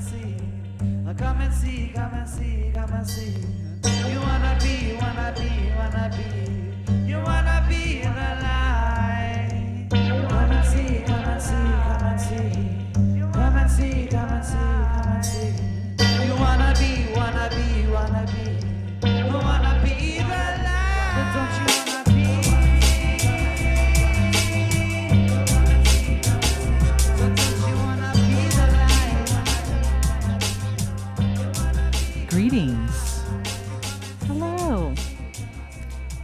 see. Come and see, come and see, come and see. You wanna be, wanna be, wanna be. You wanna be in the light. Come and see, come and see, come and see. Come and see, come and see, come and see. You wanna be, wanna be, wanna be. You wanna be the light. But don't you wanna be? But don't you wanna be the light? Greetings. Hello.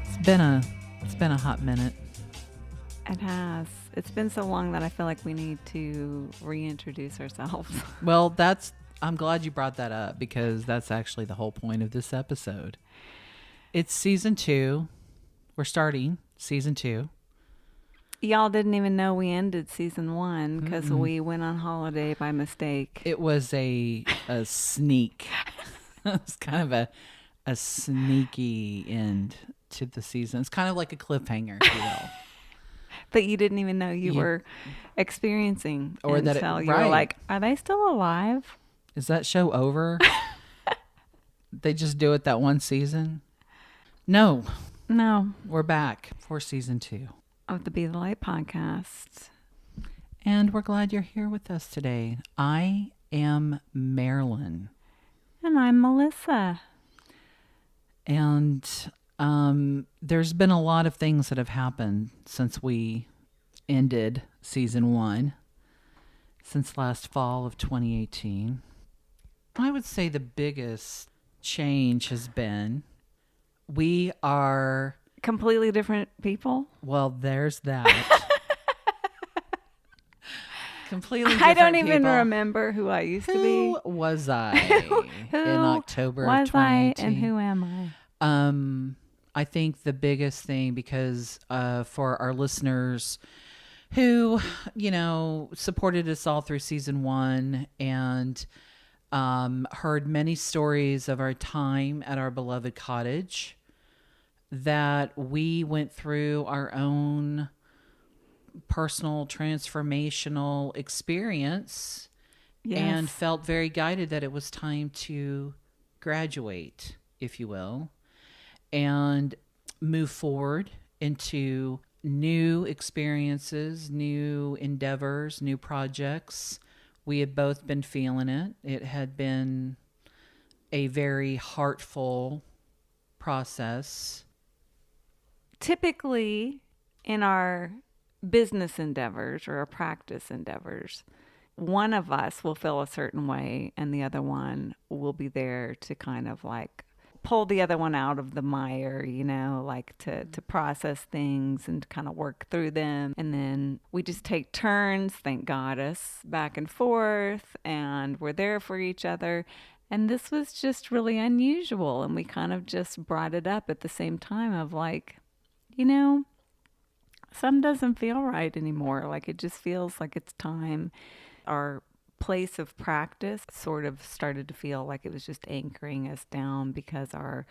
It's been a hot minute. It has. It's been so long that I feel like we need to reintroduce ourselves. Well, I'm glad you brought that up because that's actually the whole point of this episode. It's season 2. We're starting season 2. Y'all didn't even know we ended season 1 because we went on holiday by mistake. It was a sneak. It's kind of a sneaky end to the season. It's kind of like a cliffhanger, if you will. But you didn't even know you were experiencing Or that until you were like, are they still alive? Is that show over? They just do it that one season? No, we're back for season 2 Of the Be the Light podcast. and we're glad you're here with us today. I am Marilyn, And I'm Melissa. and there's been a lot of things that have happened since we ended season 1, since last fall of 2018. I would say the biggest change has been we are, Completely different people? well, there's that. Completely different I don't even people. remember who I used to be. Who was I Who in October of was I 2018? and who am I? I think the biggest thing, because for our listeners who, supported us all through season 1 and heard many stories of our time at our beloved cottage, that we went through our own personal transformational experience and felt very guided that it was time to graduate, if you will, and move forward into new experiences, new endeavors, new projects. We had both been feeling it. It had been a very heartful process. Typically, in our business endeavors or our practice endeavors, one of us will feel a certain way and the other one will be there to kind of like pull the other one out of the mire, like to process things and to kind of work through them. And then we just take turns, thank goddess, back and forth, and we're there for each other. And this was just really unusual. And we kind of just brought it up at the same time of like, some doesn't feel right anymore. Like it just feels like it's time. Our place of practice sort of started to feel like it was just anchoring us down because our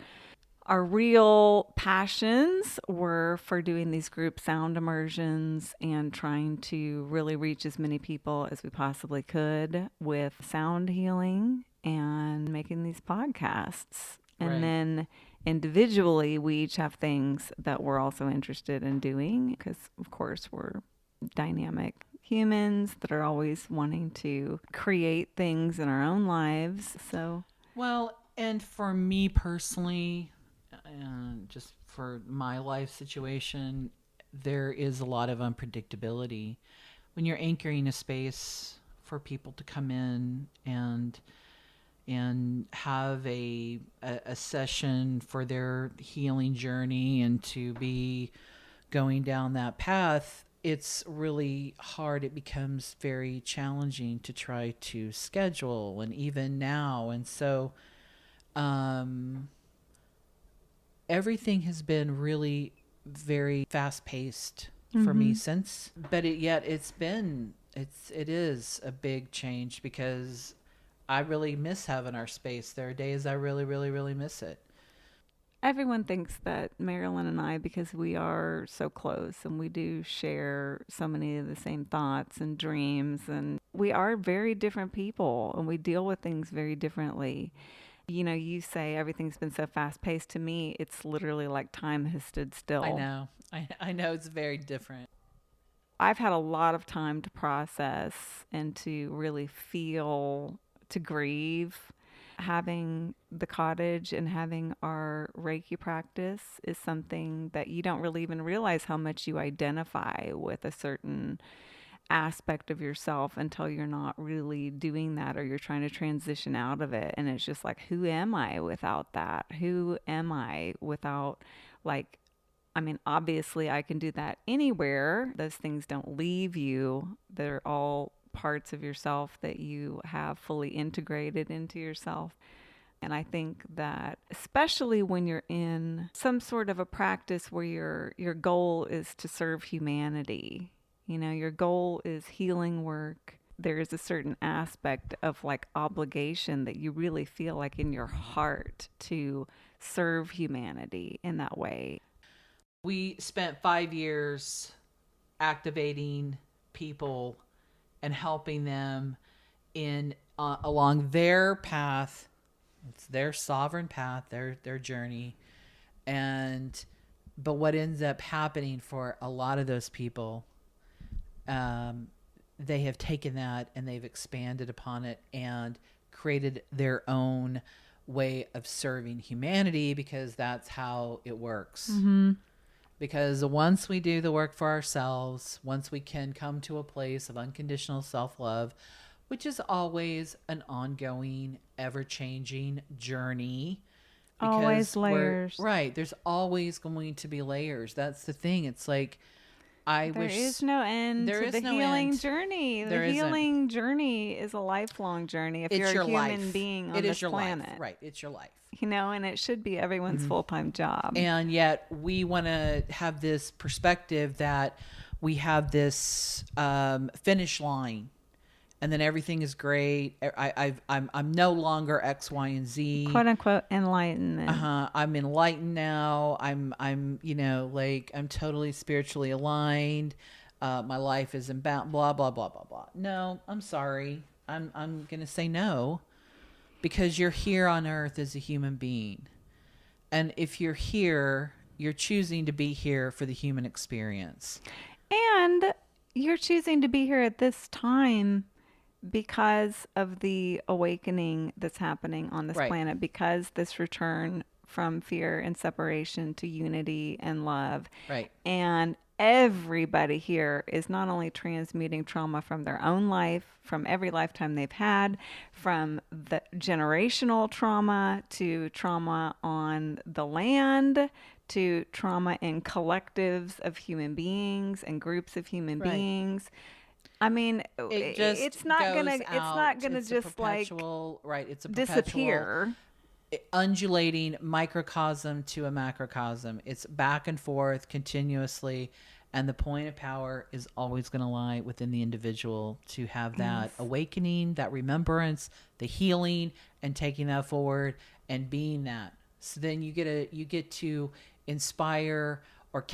real passions were for doing these group sound immersions and trying to really reach as many people as we possibly could with sound healing and making these podcasts. And Right. then individually, we each have things that we're also interested in doing because, of course, we're dynamic humans that are always wanting to create things in our own lives. So, Well, and for me personally, just for my life situation, there is a lot of unpredictability when you're anchoring a space for people to come in and have a session for their healing journey and to be going down that path. It's really hard. It becomes very challenging to try to schedule, and even now. And so everything has been really very fast paced for me since, but it is a big change because I really miss having our space. There are days I really, really, really miss it. Everyone thinks that Marilyn and I, because we are so close and we do share so many of the same thoughts and dreams, and we are very different people and we deal with things very differently. You know, you say everything's been so fast paced. To me, it's literally like time has stood I still. know. I know it's very different. I've had a lot of time to process and to really feel, to grieve. Having the cottage and having our Reiki practice is something that you don't really even realize how much you identify with a certain aspect of yourself until you're not really doing that or you're trying to transition out of it. And it's just like, who am I without that? Who am I without, like, I mean, obviously, I can do that anywhere. Those things don't leave you. They're all parts of yourself that you have fully integrated into yourself. And I think that especially when you're in some sort of a practice where your goal is to serve humanity, you know, your goal is healing work. There is a certain aspect of like obligation that you really feel like in your heart to serve humanity in that way. We spent 5 years activating people and helping them in along their path. It's their sovereign path, their journey. And but what ends up happening for a lot of those people, they have taken that and they've expanded upon it and created their own way of serving humanity, because that's how it works. Mm-hmm. Because once we do the work for ourselves, once we can come to a place of unconditional self-love, which is always an ongoing, ever-changing journey, Always because layers. right, there's always going to be layers. That's the thing. It's like There is no end there to is the no healing end. journey. There The isn't. healing journey is a lifelong journey if It's you're your a human life. being on It this is your planet. life. Right. It's your life. You know, and it should be everyone's full-time job. And yet we want to have this perspective that we have this finish line, and then everything is great. I'm no longer X, Y, and Z. Quote unquote enlightenment. I'm enlightened now. I'm like I'm totally spiritually aligned. My life is in blah blah blah blah blah. No, I'm sorry. I'm gonna say no, because you're here on Earth as a human being. And if you're here, you're choosing to be here for the human experience. And you're choosing to be here at this time because of the awakening that's happening on this Right. planet, because this return from fear and separation to unity and love. Right. And everybody here is not only transmuting trauma from their own life, from every lifetime they've had, from the generational trauma to trauma on the land, to trauma in collectives of human beings and groups of human Right. beings. I mean, It just it's not goes gonna out. just a like perpetual, right. It's a disappear. undulating microcosm to a macrocosm. It's back and forth continuously, and the point of power is always going to lie within the individual to have that awakening, that remembrance, the healing, and taking that forward and being that. So then you get to inspire or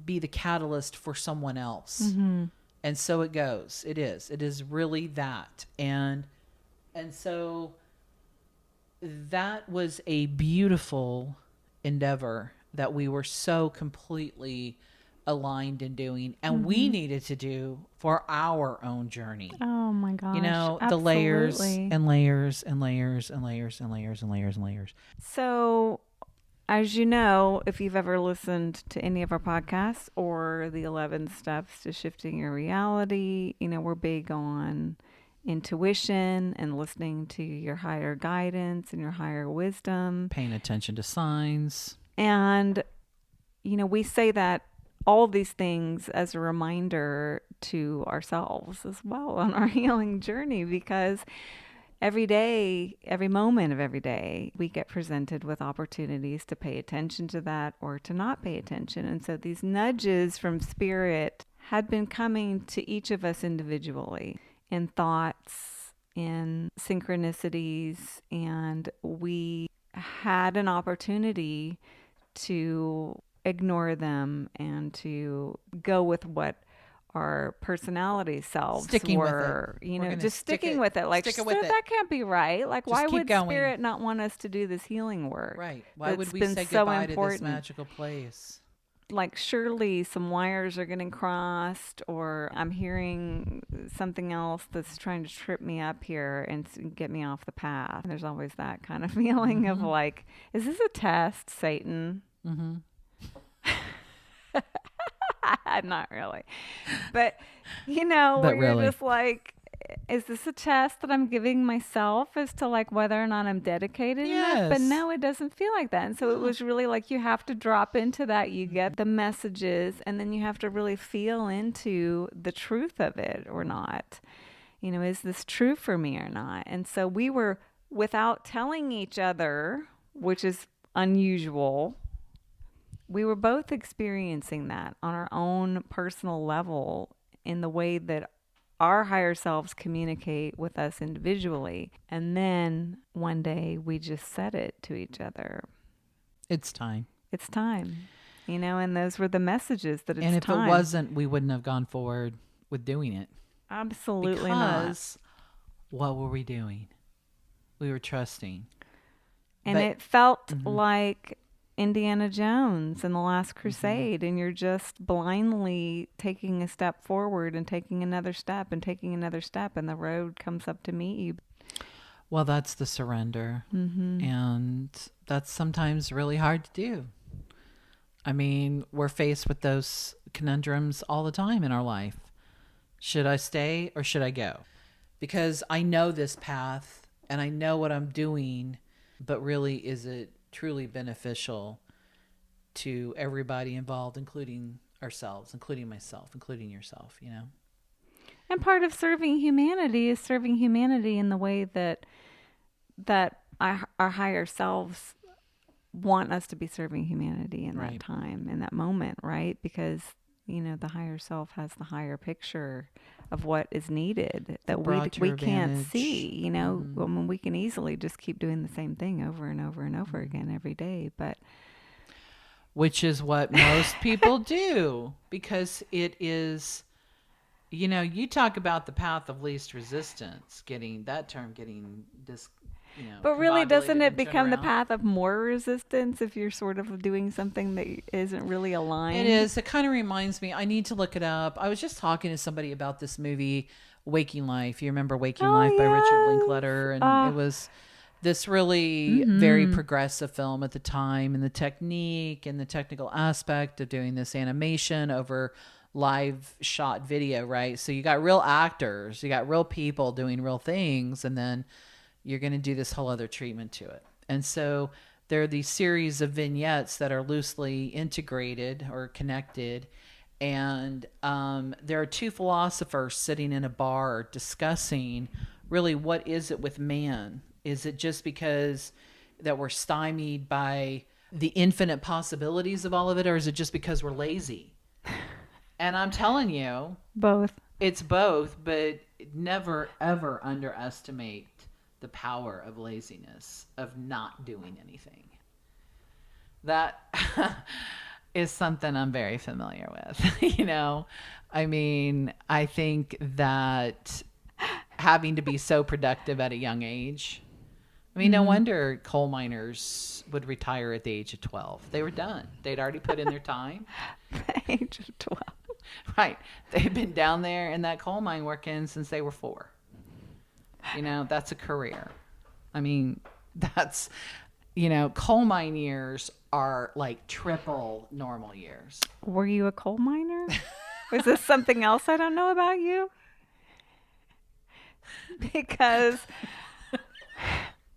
be the catalyst for someone else. Mm-hmm. And so it goes. It is really that. And so that was a beautiful endeavor that we were so completely aligned in doing, and we needed to do for our own journey. Oh my gosh. You know, the layers and layers and layers and layers and layers and layers and layers. So, as you know, if you've ever listened to any of our podcasts or the 11 steps to shifting your reality, you know, we're big on intuition and listening to your higher guidance and your higher wisdom. Paying attention to signs. And, you know, we say that all these things as a reminder to ourselves as well on our healing journey, because every day, every moment of every day, we get presented with opportunities to pay attention to that or to not pay attention. And so these nudges from spirit had been coming to each of us individually in thoughts, in synchronicities, and we had an opportunity to ignore them and to go with what our personality selves Sticking with it. were, you We're know, gonna just stick sticking it- with it. Like, stick it with it. that can't be right. Like, why keep would going. spirit not want us to do this healing work? Right. Why That's would we been say so goodbye to this important. magical place? Like, surely some wires are getting crossed, or I'm hearing something else that's trying to trip me up here and get me off the path. There's always that kind of feeling of like, is this a test, Satan? Mm-hmm. Not really. But, you know, But where you're really. just like, is this a test that I'm giving myself as to like whether or not I'm dedicated enough? But Yes. no, it doesn't feel like that. And so it was really like you have to drop into that. You get the messages and then you have to really feel into the truth of it or not. You know, is this true for me or not? And so we were, without telling each other, which is unusual, we were both experiencing that on our own personal level in the way that our higher selves communicate with us individually. And then one day we just said it to each other. It's time. It's time. You know, and those were the messages that it's And if time. it wasn't, we wouldn't have gone forward with doing it. Absolutely Because what were we doing? We were trusting. And But- it felt like Indiana Jones in The Last Crusade, and you're just blindly taking a step forward and taking another step and taking another step, and the road comes up to meet you. Well, that's the surrender. And that's sometimes really hard to do. I mean, we're faced with those conundrums all the time in our life. Should I stay or should I go? Because I know this path and I know what I'm doing, but really, is it truly beneficial to everybody involved, including ourselves, including myself, including yourself, you know? And part of serving humanity is serving humanity in the way that our higher selves want us to be serving humanity in that Right. time, in that moment, right? Because, you know, the higher self has the higher picture of what is needed that brought we your can't advantage. see, you know. I mean, we can easily just keep doing the same thing over and over and over again every day, but Which is what most people do, because it is, you know, you talk about the path of least resistance, getting this, you know. But really, doesn't combobulated it and turned become the around. path of more resistance if you're sort of doing something that isn't really aligned? It is. It kind of reminds me. I need to look it up. I was just talking to somebody about this movie, Waking Life. You remember Waking Oh, Life by Richard yes. Linklater? And it was this really very progressive film at the time, and the technique and the technical aspect of doing this animation over live shot video, right? So you got real actors, you got real people doing real things, and then you're going to do this whole other treatment to it. And so there are these series of vignettes that are loosely integrated or connected. And there are two philosophers sitting in a bar discussing really what is it with man? Is it just because that we're stymied by the infinite possibilities of all of it, or is it just because we're lazy? And I'm telling you, Both. it's both, but never ever underestimate the power of laziness, of not doing anything. That is something I'm very familiar with. You know, I mean, I think that having to be so productive at a young age, I mean, no wonder coal miners would retire at the age of 12. They were done. They'd already put in their time. Age of 12. Right. They've been down there in that coal mine working since they were 4. You know, that's a career. I mean, that's, you know, coal mine years are like triple normal years. Were you a coal miner? Was this something else I don't know about you? Because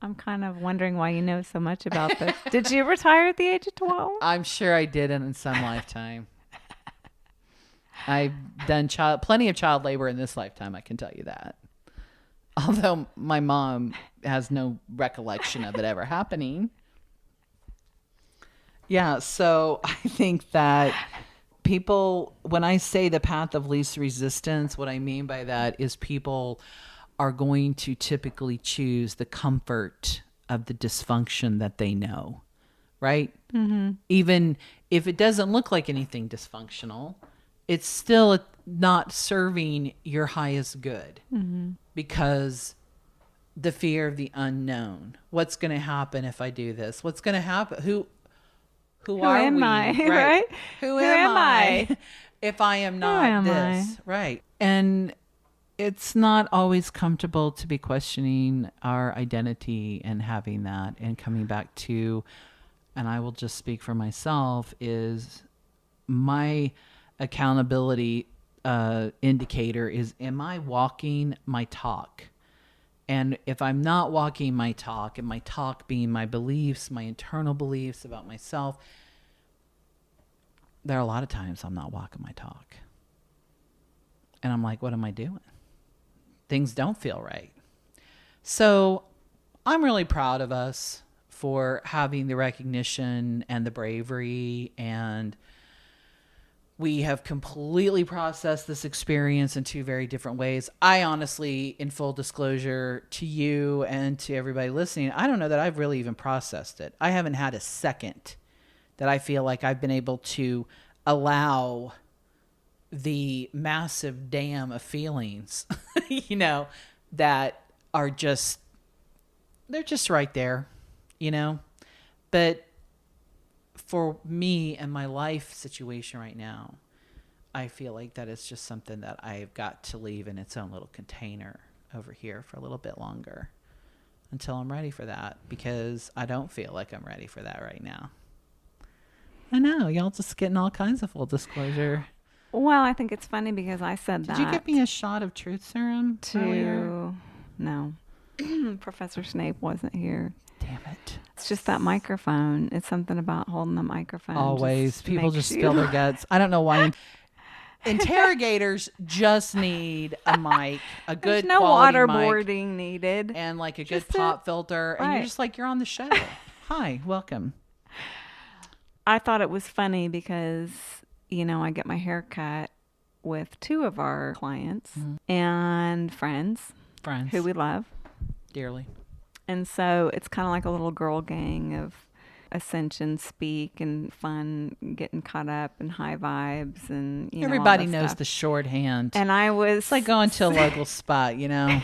I'm kind of wondering why you know so much about this. Did you retire at the age of 12? I'm sure I did it in some lifetime. I've done plenty of child labor in this lifetime, I can tell you that. Although my mom has no recollection of it ever happening. Yeah, so I think that people, when I say the path of least resistance, what I mean by that is people are going to typically choose the comfort of the dysfunction that they know right? Even if it doesn't look like anything dysfunctional, it's still not serving your highest good because the fear of the unknown. What's going to happen if I do this? What's going to happen? Who are am we? I? Right? Who am I if I am am not this? I? Right. And it's not always comfortable to be questioning our identity and having that and coming back to, and I will just speak for myself, is my accountability indicator is, am I walking my talk? And if I'm not walking my talk, and my talk being my beliefs, my internal beliefs about myself, there are a lot of times I'm not walking my talk. And I'm like, what am I doing? Things don't feel right. So I'm really proud of us for having the recognition and the bravery, and we have completely processed this experience in two very different ways. I honestly, in full disclosure to you and to everybody listening, I don't know that I've really even processed it. I haven't had a second that I feel like I've been able to allow the massive dam of feelings, that are just, they're just right there, But for me and my life situation right now, I feel like that is just something that I've got to leave in its own little container over here for a little bit longer until I'm ready for that, because I don't feel like I'm ready for that right now. I know, y'all just getting all kinds of full disclosure. Well, I think it's funny because I said Did that. you give me a shot of truth serum earlier? No. Professor Snape wasn't here. Damn it. It's just that microphone. It's something about holding the microphone. Always. People just spill their guts. I don't know why. Interrogators just need a mic, a good There's no quality waterboarding mic, needed. and like a good pop filter. And you're just like, you're on the show. Hi, welcome. I thought it was funny because, I get my hair cut with two of our clients and friends who we love dearly. And so it's kind of like a little girl gang of ascension speak and fun, getting caught up and high vibes, and everybody all that knows stuff. the shorthand. And I was it's like going to a local spot, I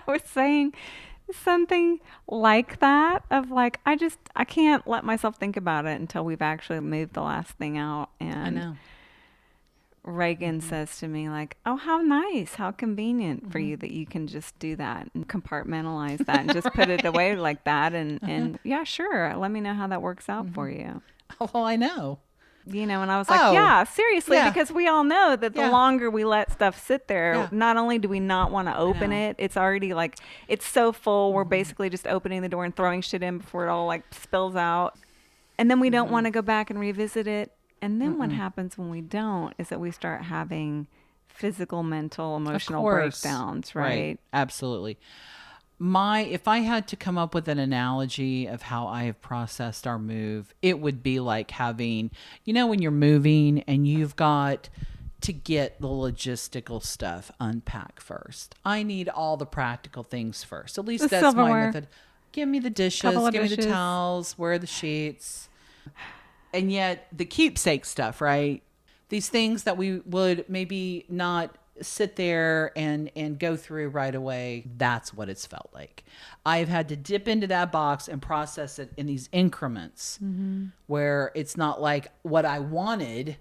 was saying something like that, of like, I can't let myself think about it until we've actually moved the last thing out. And I know. Reagan says to me, like, oh, how nice, how convenient for you that you can just do that and compartmentalize that and just put it away like that. And yeah, sure. Let me know how that works out for you. Oh, well, I know. And I was like, yeah, seriously, because we all know that the longer we let stuff sit there, not only do we not want to open it, it's already like, it's so full. We're basically just opening the door and throwing shit in before it all like spills out. And then we don't want to go back and revisit it. And then what happens when we don't is that we start having physical, mental, emotional breakdowns, right? Absolutely. If I had to come up with an analogy of how I have processed our move, it would be like having, when you're moving and you've got to get the logistical stuff unpacked first. I need all the practical things first. At least that's silverware. My method. Give me the dishes, give me the towels, wear the sheets. And yet the keepsake stuff, right? These things that we would maybe not sit there and go through right away. That's what it's felt like. I've had to dip into that box and process it in these increments where it's not like what I wanted,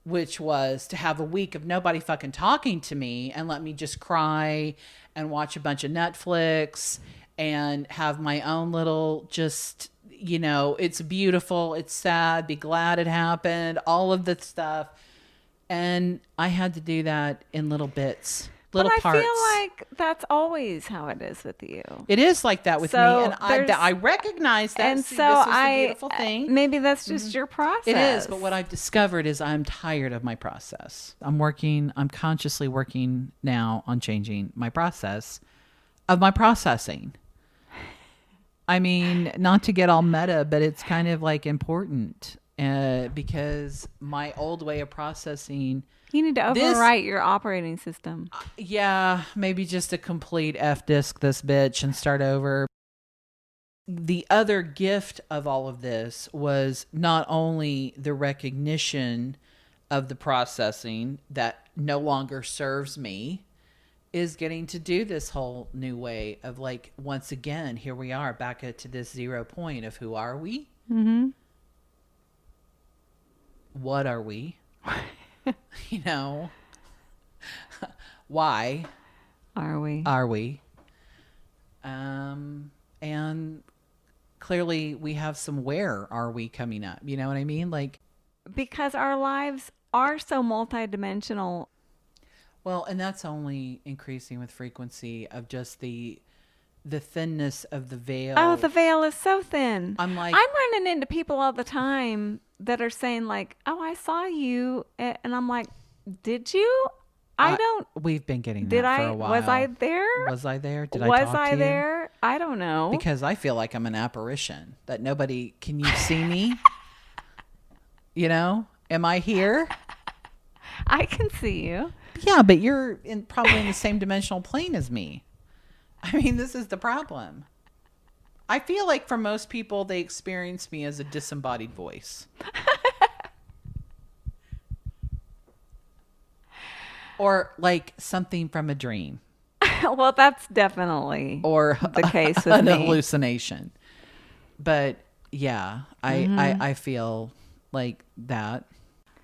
which was to have a week of nobody fucking talking to me and let me just cry and watch a bunch of Netflix and have my own little just... it's beautiful, it's sad, be glad it happened, all of the stuff. And I had to do that in little bits, little parts. I feel like that's always how it is with you. It is like that with me. And I recognize that. And this so was the beautiful thing. Maybe that's just your process. It is. But what I've discovered is I'm tired of my process. I'm consciously working now on changing my process of my processing. I mean, not to get all meta, but it's kind of like important because my old way of processing. You need to overwrite your operating system. Yeah, maybe just a complete F disk this bitch and start over. the other gift of all of this was not only the recognition of the processing that no longer serves me, is getting to do this whole new way of like, once again, here we are back to this 0 point of who are we? Mm-hmm. What are we? You know, why Are we? are we? And clearly we have some where are we coming up. You know what I mean? Like, Because our lives are so multidimensional. well, and that's only increasing with frequency of just the thinness of the veil. Oh, the veil is so thin. I'm like, I'm running into people all the time that are saying like, "Oh, I saw you," and I'm like, "Did you? I don't. We've been getting Did that for I? a while. Was I there? Was I there? Did I Was talk I to you? there? I don't know. Because I feel like I'm an apparition that nobody can. You see me? You know? Am I here? I can see you. Yeah, but you're probably in the same dimensional plane as me. I mean, this is the problem. I feel like for most people, they experience me as a disembodied voice. Or like something from a dream. Well, that's definitely Or the case with an me. hallucination. But yeah, I feel like that.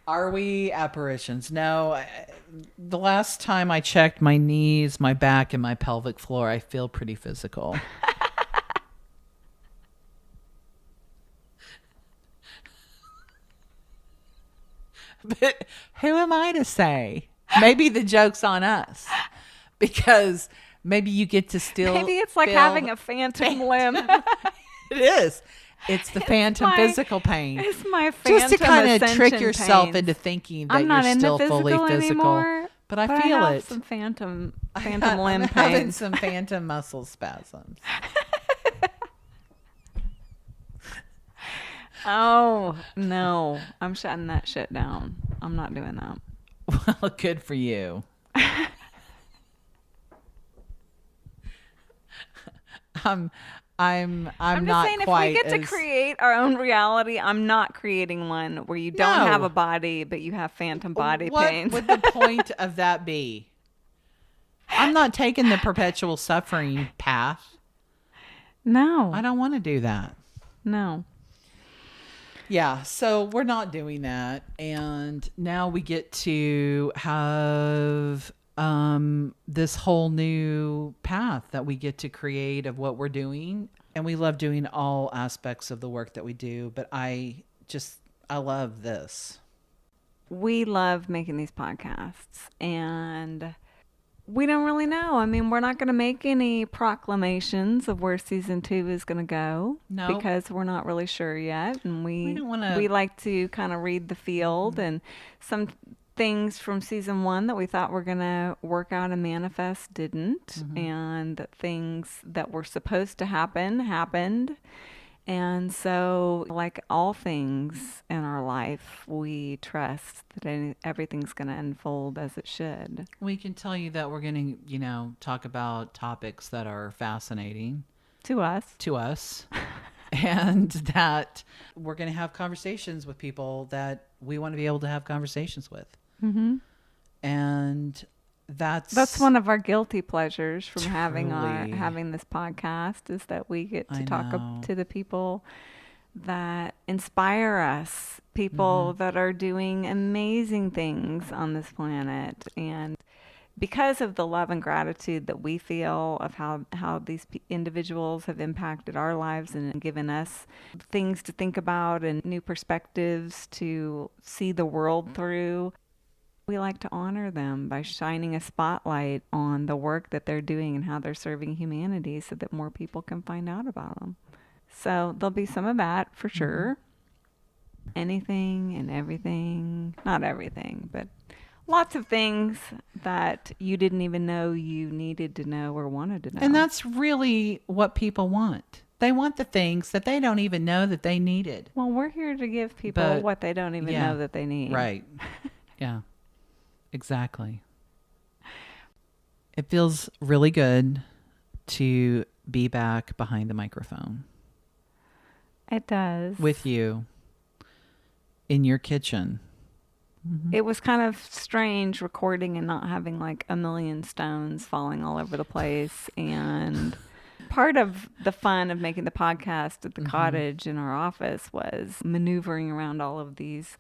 Are we apparitions? No. The last time I checked my knees, my back, and my pelvic floor, I feel pretty physical. But who am I to say? Maybe the joke's on us. Because maybe you get to still Maybe it's like feel having a phantom limb. It is. It's the phantom my- physical pain. It's my phantom Just to kind of trick ascension yourself pains. into thinking that I'm not you're in still the fully physical physical. anymore, But I feel have it. some phantom I'm limb having pains. some phantom muscle spasms. Oh no, I'm shutting that shit down. I'm not doing that. Well, good for you. I'm I'm just not saying, if quite we get to as- create our own reality, I'm not creating one where you don't No. have a body, but you have phantom body what pains. would the point of that be? I'm not taking the perpetual suffering path. No, I don't want to do that. no. Yeah, so we're not doing that. And now we get to have this whole new path that we get to create of what we're doing. And we love doing all aspects of the work that we do. But I love this. We love making these podcasts, and we don't really know. I mean, we're not going to make any proclamations of where season 2 is going to go. No. Because we're not really sure yet. And We don't wanna- we like to kind of read the field, and some things from season 1 that we thought were going to work out and manifest didn't. And things that were supposed to happen happened. And so, like all things in our life, we trust that everything's going to unfold as it should. We can tell you that we're going to, talk about topics that are fascinating To us. to us. And that we're going to have conversations with people that we want to be able to have conversations with. Mm-hmm. And That's one of our guilty pleasures from having Truly. having this podcast, is that we get to I talk know. to the people that inspire us, people Mm-hmm. that are doing amazing things on this planet. And because of the love and gratitude that we feel of how these individuals have impacted our lives and given us things to think about and new perspectives to see the world through, we like to honor them by shining a spotlight on the work that they're doing and how they're serving humanity so that more people can find out about them. So there'll be some of that for sure. Anything and everything, not everything, but lots of things that you didn't even know you needed to know or wanted to know. And that's really what people want. They want the things that they don't even know that they needed. well, we're here to give people But, what they don't even yeah, know that they need. Right. Yeah. Exactly. It feels really good to be back behind the microphone. It does. with you in your kitchen. It was kind of strange recording and not having like a million stones falling all over the place. And part of the fun of making the podcast at the cottage in our office was maneuvering around all of these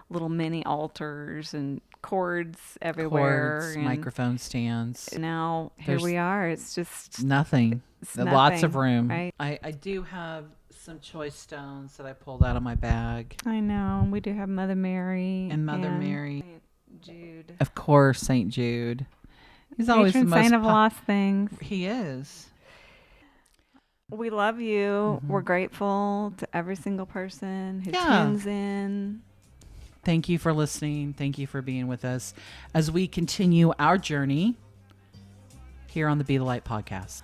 little mini altars and cords everywhere. Cords, and microphone stands. now here There's we are. It's just Nothing. it's Lots of nothing, room. right? I do have some choice stones that I pulled out of my bag. I know. We do have Mother Mary And Mother Mary. Saint Jude. Of course, St. Jude. He's always the Patron most saint of lost things. He is. We love you. We're grateful to every single person who Yeah. tunes in. Thank you for listening. Thank you for being with us as we continue our journey here on the Be the Light podcast.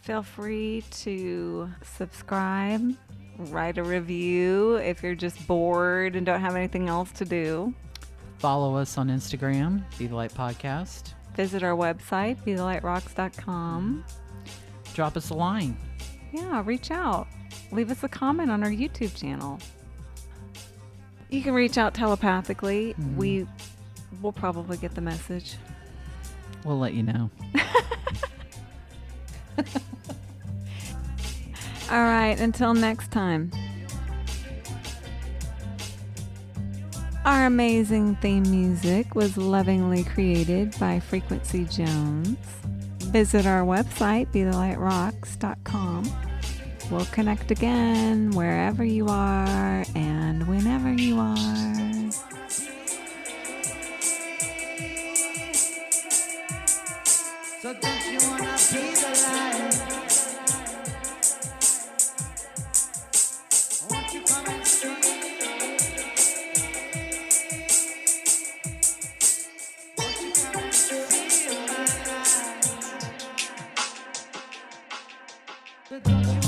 Feel free to subscribe, write a review if you're just bored and don't have anything else to do. Follow us on Instagram, Be the Light Podcast. Visit our website, BeTheLightRocks.com. Drop us a line. Yeah, reach out. Leave us a comment on our YouTube channel. You can reach out telepathically. We will probably get the message. We'll let you know. All right, until next time. Our amazing theme music was lovingly created by Frequency Jones. Visit our website, BeTheLightRocks.com. We'll connect again wherever you are and whenever you are. So don't you wanna be the light? Won't you come and see? Won't you come and see my light? So don't you